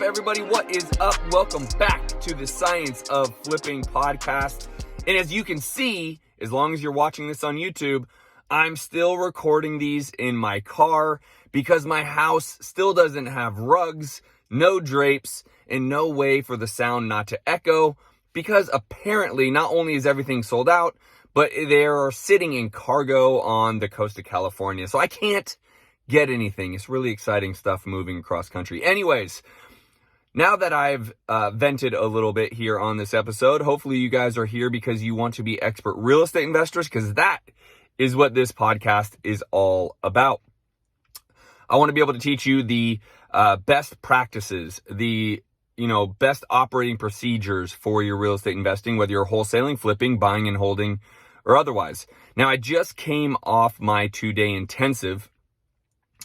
everybody? What is up? Welcome back to the Science of Flipping podcast. And as you can see, as long as you're watching this on YouTube, I'm still recording these in my car because my house still doesn't have rugs, no drapes, and no way for the sound not to echo, because apparently not only is everything sold out, but they are sitting in cargo on the coast of California. So I can't get anything. It's really exciting stuff moving across country. Anyways, now that I've vented a little bit here on this episode, hopefully you guys are here because you want to be expert real estate investors, because that is what this podcast is all about. I want to be able to teach you the best practices, the best operating procedures for your real estate investing, whether you're wholesaling, flipping, buying and holding, or otherwise. Now, I just came off my 2-day intensive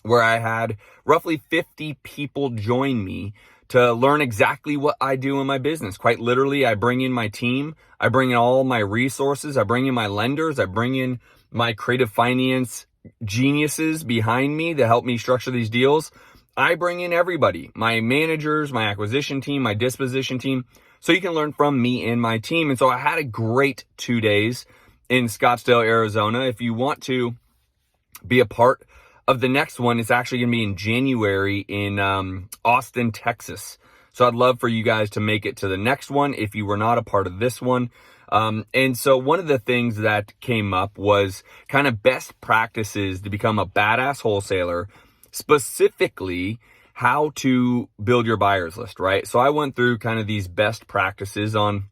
where I had roughly 50 people join me to learn exactly what I do in my business. Quite literally, I bring in my team, I bring in all my resources, I bring in my lenders, I bring in my creative finance geniuses behind me to help me structure these deals. I bring in everybody, my managers, my acquisition team, my disposition team, so you can learn from me and my team. And so I had a great 2 days in Scottsdale, Arizona. If you want to be a part of the next one, it's actually going to be in January in Austin, Texas. So I'd love for you guys to make it to the next one if you were not a part of this one. And so one of the things that came up was kind of best practices to become a badass wholesaler, specifically how to build your buyers list, right? So I went through kind of these best practices on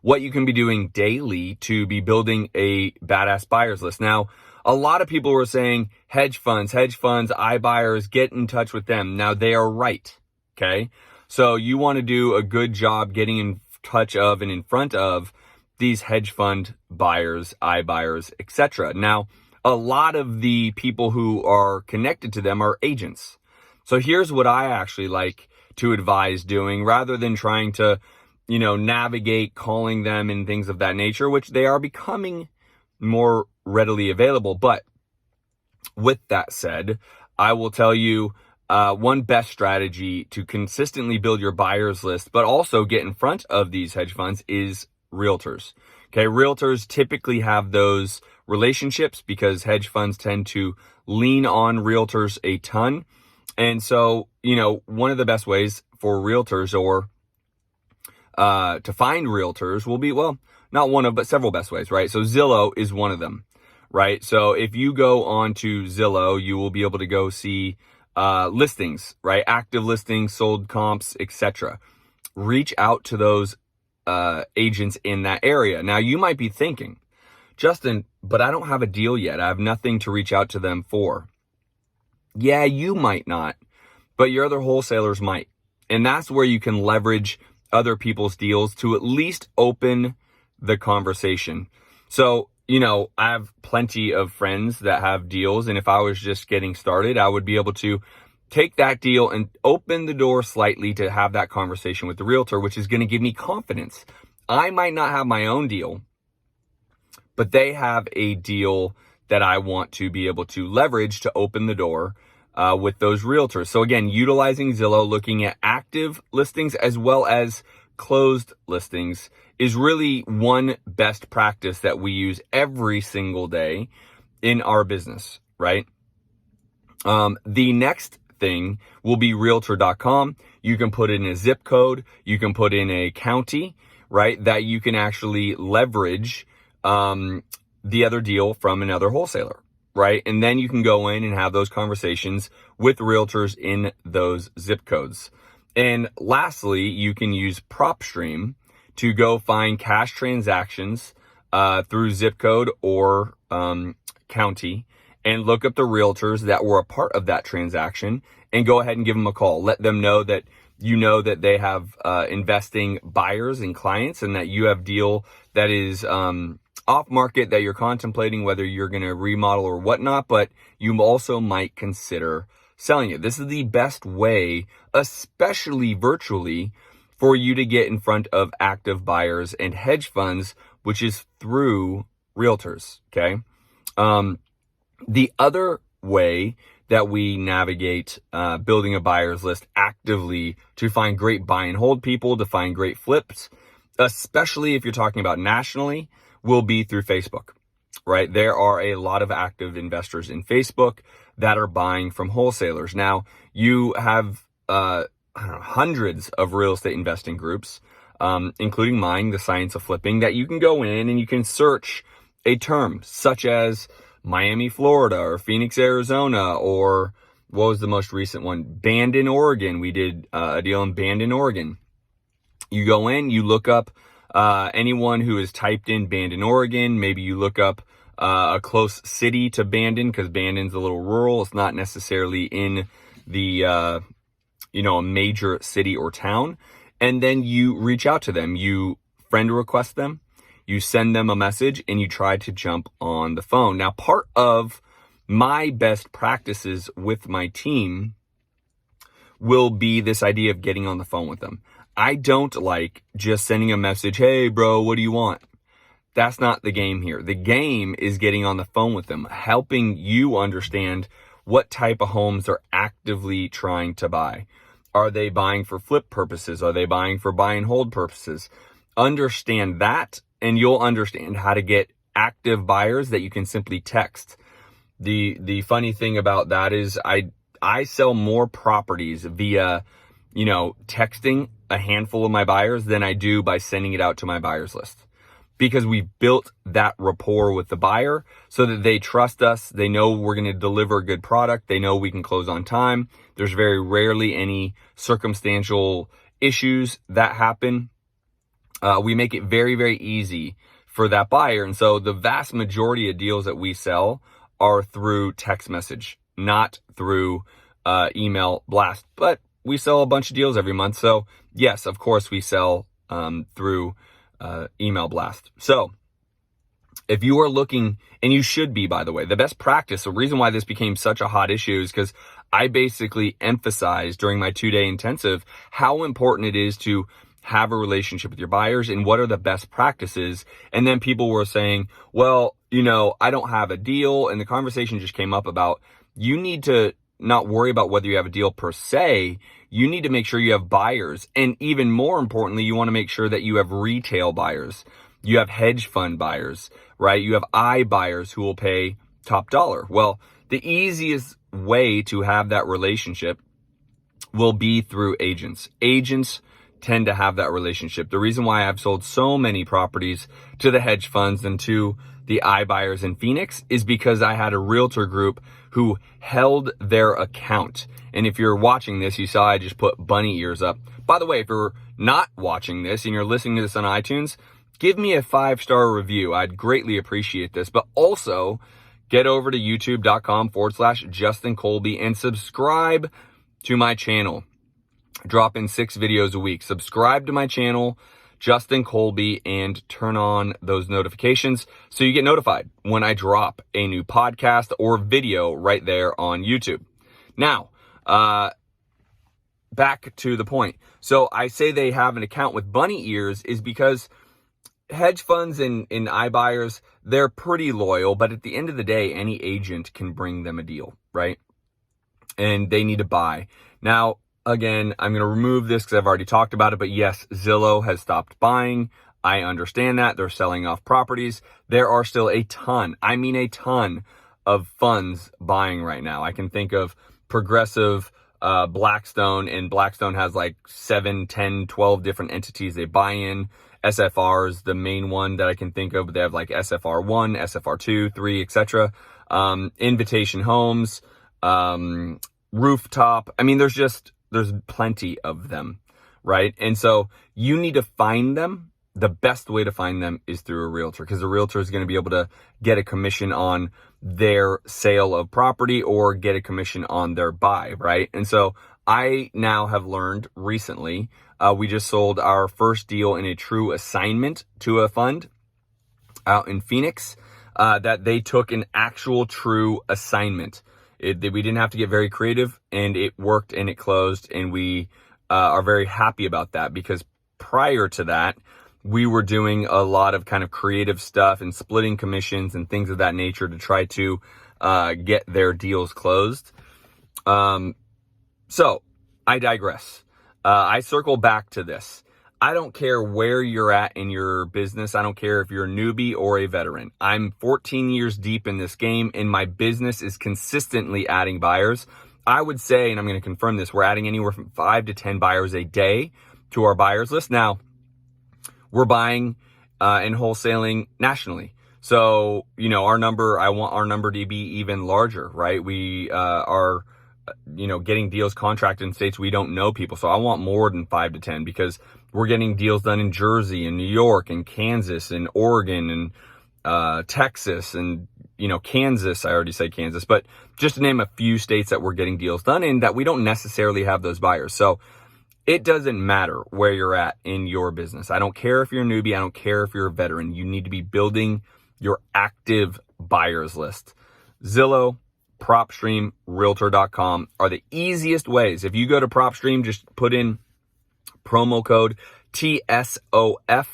what you can be doing daily to be building a badass buyers list. Now, a lot of people were saying hedge funds, iBuyers, get in touch with them. Now, they are right, okay? So you want to do a good job getting in touch of and in front of these hedge fund buyers, iBuyers, etc. Now, a lot of the people who are connected to them are agents. So here's what I actually like to advise doing, rather than trying to, navigate calling them and things of that nature, which they are becoming more readily available. But with that said, I will tell you one best strategy to consistently build your buyers list, but also get in front of these hedge funds, is realtors. Okay, realtors typically have those relationships because hedge funds tend to lean on realtors a ton. And so, one of the best ways for realtors or to find realtors will be, well, not one of, but several best ways, right? So Zillow is one of them, right? So if you go on to Zillow, you will be able to go see listings, right? Active listings, sold comps, etc. Reach out to those agents in that area. Now, you might be thinking, Justin, but I don't have a deal yet. I have nothing to reach out to them for. Yeah, you might not, but your other wholesalers might. And that's where you can leverage other people's deals to at least open the conversation. So, I have plenty of friends that have deals, and if I was just getting started, I would be able to take that deal and open the door slightly to have that conversation with the realtor, which is going to give me confidence. I might not have my own deal, but they have a deal that I want to be able to leverage to open the door with those realtors. So again, utilizing Zillow, looking at active listings as well as closed listings is really one best practice that we use every single day in our business, right? The next thing will be realtor.com. You can put in a zip code, you can put in a county, right? That you can actually leverage the other deal from another wholesaler, right? And then you can go in and have those conversations with realtors in those zip codes. And lastly, you can use PropStream to go find cash transactions through zip code or county and look up the realtors that were a part of that transaction and go ahead and give them a call. Let them know that that they have investing buyers and clients, and that you have deal that is off market that you're contemplating whether you're going to remodel or whatnot, but you also might consider selling it. This is the best way, especially virtually, for you to get in front of active buyers and hedge funds, which is through realtors, okay? The other way that we navigate building a buyer's list actively to find great buy and hold people, to find great flips, especially if you're talking about nationally, will be through Facebook, right? There are a lot of active investors in Facebook that are buying from wholesalers. Now, you have hundreds of real estate investing groups, including mine, the Science of Flipping, that you can go in and you can search a term such as Miami, Florida, or Phoenix, Arizona, or what was the most recent one? Bandon, Oregon. We did a deal in Bandon, Oregon. You go in, you look up anyone who has typed in Bandon, Oregon. Maybe you look up a close city to Bandon, because Bandon's a little rural. It's not necessarily in the, a major city or town. And then you reach out to them. You friend request them. You send them a message and you try to jump on the phone. Now, part of my best practices with my team will be this idea of getting on the phone with them. I don't like just sending a message, hey, bro, what do you want? That's not the game here. The game is getting on the phone with them, helping you understand what type of homes they're actively trying to buy. Are they buying for flip purposes? Are they buying for buy and hold purposes? Understand that, and you'll understand how to get active buyers that you can simply text. The funny thing about that is I sell more properties via, texting a handful of my buyers than I do by sending it out to my buyers list. Because we've built that rapport with the buyer so that they trust us. They know we're going to deliver a good product. They know we can close on time. There's very rarely any circumstantial issues that happen. We make it very, very easy for that buyer. And so the vast majority of deals that we sell are through text message, not through email blast. But we sell a bunch of deals every month. So yes, of course we sell through email blast. So if you are looking, and you should be, by the way, the best practice, the reason why this became such a hot issue is because I basically emphasized during my 2-day intensive how important it is to have a relationship with your buyers and what are the best practices. And then people were saying, well, I don't have a deal. And the conversation just came up about, you need to not worry about whether you have a deal per se. You need to make sure you have buyers. And even more importantly, you want to make sure that you have retail buyers. You have hedge fund buyers, right? You have iBuyers who will pay top dollar. Well, the easiest way to have that relationship will be through agents. Agents tend to have that relationship. The reason why I've sold so many properties to the hedge funds and to the iBuyers in Phoenix is because I had a realtor group who held their account. And if you're watching this, you saw I just put bunny ears up. By the way, if you're not watching this and you're listening to this on iTunes, give me a 5-star review. I'd greatly appreciate this. But also get over to youtube.com/Justin Colby and subscribe to my channel. Dropping 6 videos a week. Subscribe to my channel, Justin Colby, and turn on those notifications so you get notified when I drop a new podcast or video right there on YouTube. Now, back to the point. So I say they have an account with bunny ears is because hedge funds and iBuyers, they're pretty loyal, but at the end of the day, any agent can bring them a deal, right? And they need to buy. Now, again, I'm going to remove this because I've already talked about it, but yes, Zillow has stopped buying. I understand that. They're selling off properties. There are still a ton of funds buying right now. I can think of Progressive, Blackstone, and Blackstone has like 7, 10, 12 different entities they buy in. SFR is the main one that I can think of. They have like SFR1, SFR2, 3, etc. Invitation Homes, Rooftop. I mean, there's plenty of them, right? And so you need to find them. The best way to find them is through a realtor, because the realtor is going to be able to get a commission on their sale of property or get a commission on their buy, right? And so I now have learned recently, we just sold our first deal in a true assignment to a fund out in Phoenix, that they took an actual true assignment. We didn't have to get very creative, and it worked and it closed, and we are very happy about that, because prior to that, we were doing a lot of kind of creative stuff and splitting commissions and things of that nature to try to get their deals closed. So I digress. I circle back to this. I don't care where you're at in your business. I don't care if you're a newbie or a veteran. I'm 14 years deep in this game, and my business is consistently adding buyers. I would say, and I'm going to confirm this, we're adding anywhere from 5 to 10 buyers a day to our buyers list. Now, we're buying and wholesaling nationally. So, our number, I want our number to be even larger, right? We are, getting deals contracted in states we don't know people. So I want more than 5 to 10 because we're getting deals done in Jersey and New York and Kansas and Oregon and Texas and, Kansas. I already said Kansas, but just to name a few states that we're getting deals done in that we don't necessarily have those buyers. So it doesn't matter where you're at in your business. I don't care if you're a newbie. I don't care if you're a veteran. You need to be building your active buyers list. Zillow, PropStream, Realtor.com are the easiest ways. If you go to PropStream, just put in promo code TSOF.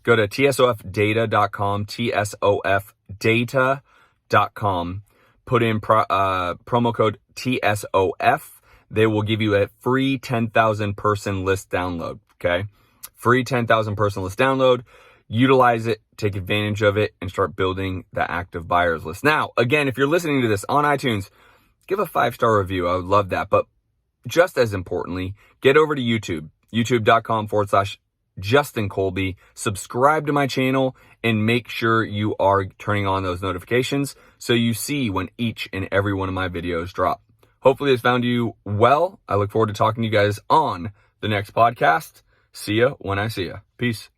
Go to tsofdata.com, tsofdata.com. Put in promo code TSOF. They will give you a free 10,000 person list download. Okay. Free 10,000 person list download. Utilize it, take advantage of it, and start building the active buyers list. Now, again, if you're listening to this on iTunes, give a 5-star review. I would love that. But just as importantly, get over to YouTube, youtube.com/Justin Colby. Subscribe to my channel and make sure you are turning on those notifications so you see when each and every one of my videos drop. Hopefully it's found you well. I look forward to talking to you guys on the next podcast. See ya when I see ya. Peace.